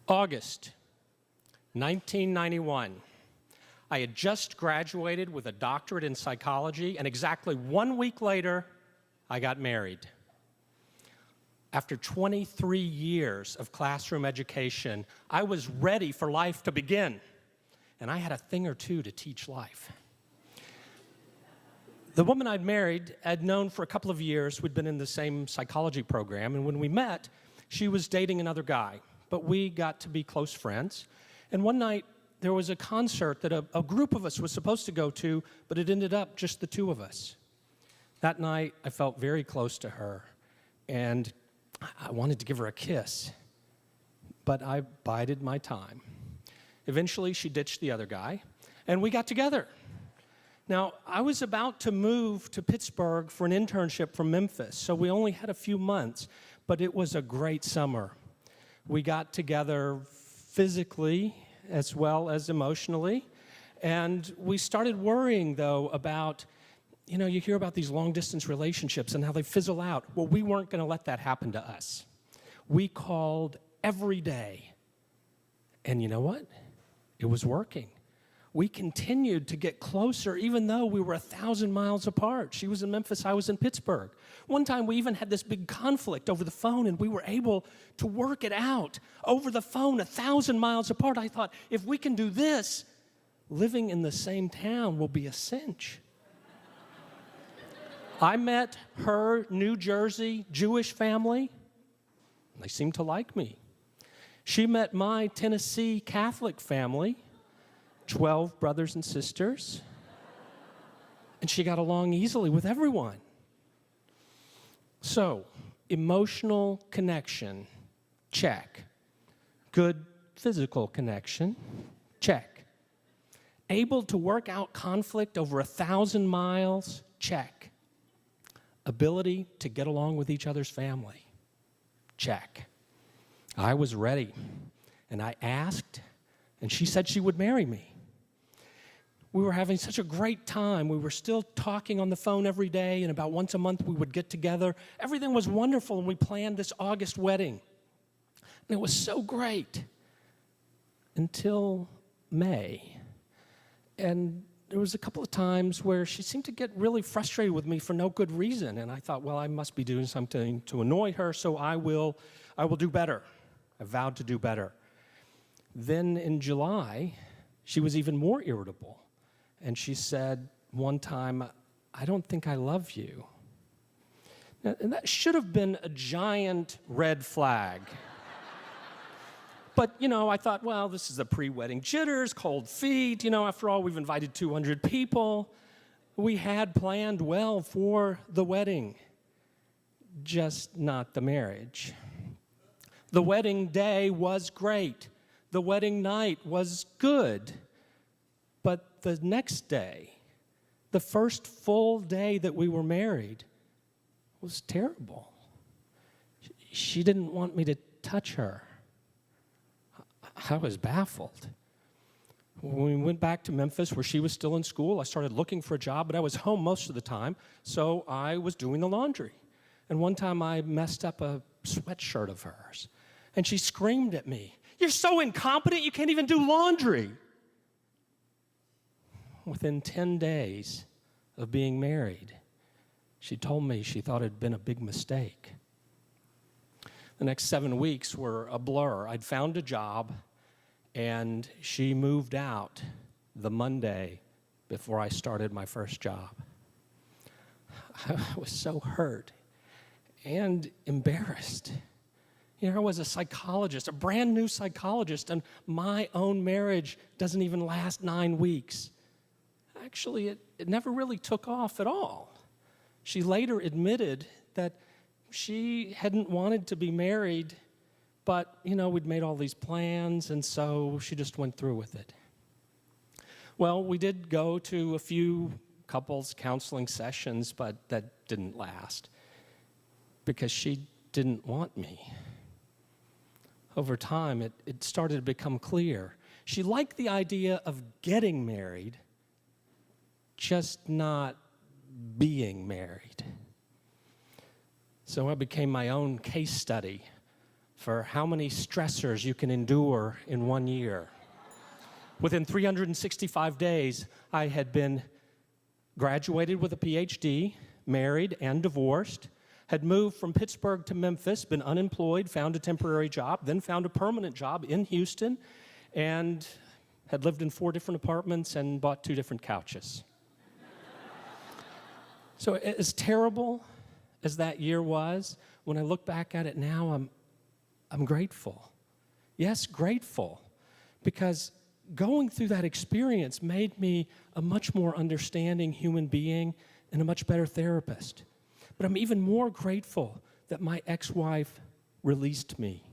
August 1991. I had just graduated with a doctorate in psychology, and exactly 1 week later, I got married. After 23 years of classroom education, I was ready for life to begin, and I had a thing or two to teach life. The woman I'd married, I'd known for a couple of years. We'd been in the same psychology program, and when we met, she was dating another guy, but we got to be close friends. And one night, there was a concert that a group of us was supposed to go to, but it ended up just the two of us. That night, I felt very close to her, and I wanted to give her a kiss, but I bided my time. Eventually, she ditched the other guy, and we got together. Now, I was about to move to Pittsburgh for an internship from Memphis, so we only had a few months, but it was a great summer. We got together physically as well as emotionally, and we started worrying, though, about, you hear about these long-distance relationships and how they fizzle out. Well, we weren't going to let that happen to us. We called every day, and you know what? It was working. We continued to get closer even though we were 1,000 miles apart. She was in Memphis, I was in Pittsburgh. One time we even had this big conflict over the phone, and we were able to work it out over the phone 1,000 miles apart. I thought, if we can do this, living in the same town will be a cinch. I met her New Jersey Jewish family. They seemed to like me. She met my Tennessee Catholic family, 12 brothers and sisters, and she got along easily with everyone. So, emotional connection, check. Good physical connection, check. Able to work out conflict over 1,000 miles, check. Ability to get along with each other's family, check. I was ready, and I asked, and she said she would marry me. We were having such a great time. We were still talking on the phone every day, and about once a month we would get together. Everything was wonderful, and we planned this August wedding. And it was so great until May. And there was a couple of times where she seemed to get really frustrated with me for no good reason. And I thought, well, I must be doing something to annoy her, so I will do better. I vowed to do better. Then in July, she was even more irritable. And she said one time, I don't think I love you. Now, and that should have been a giant red flag. But, I thought, well, this is the pre-wedding jitters, cold feet. After all, we've invited 200 people. We had planned well for the wedding, just not the marriage. The wedding day was great. The wedding night was good. But the next day, the first full day that we were married, was terrible. She didn't want me to touch her. I was baffled. When we went back to Memphis, where she was still in school, I started looking for a job, but I was home most of the time, so I was doing the laundry. And one time I messed up a sweatshirt of hers, and she screamed at me, "You're so incompetent, you can't even do laundry." Within 10 days of being married, she told me she thought it had been a big mistake. The next 7 weeks were a blur. I'd found a job, and she moved out the Monday before I started my first job. I was so hurt and embarrassed. I was a psychologist, a brand new psychologist, and my own marriage doesn't even last 9 weeks. Actually, it never really took off at all. She later admitted that she hadn't wanted to be married, but, we'd made all these plans, and so she just went through with it. Well, we did go to a few couples counseling sessions, but that didn't last because she didn't want me. Over time, it started to become clear. She liked the idea of getting married, just not being married. So I became my own case study for how many stressors you can endure in 1 year. Within 365 days, I had been graduated with a PhD, married and divorced, had moved from Pittsburgh to Memphis, been unemployed, found a temporary job, then found a permanent job in Houston, and had lived in 4 different apartments and bought 2 different couches. So as terrible as that year was, when I look back at it now, I'm grateful. Yes, grateful, because going through that experience made me a much more understanding human being and a much better therapist. But I'm even more grateful that my ex-wife released me.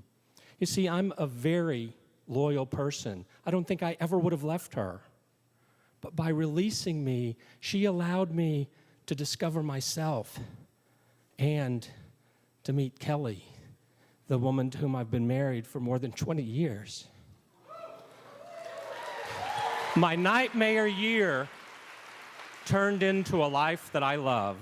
You see, I'm a very loyal person. I don't think I ever would have left her. But by releasing me, she allowed me to discover myself and to meet Kelly, the woman to whom I've been married for more than 20 years. My nightmare year turned into a life that I love.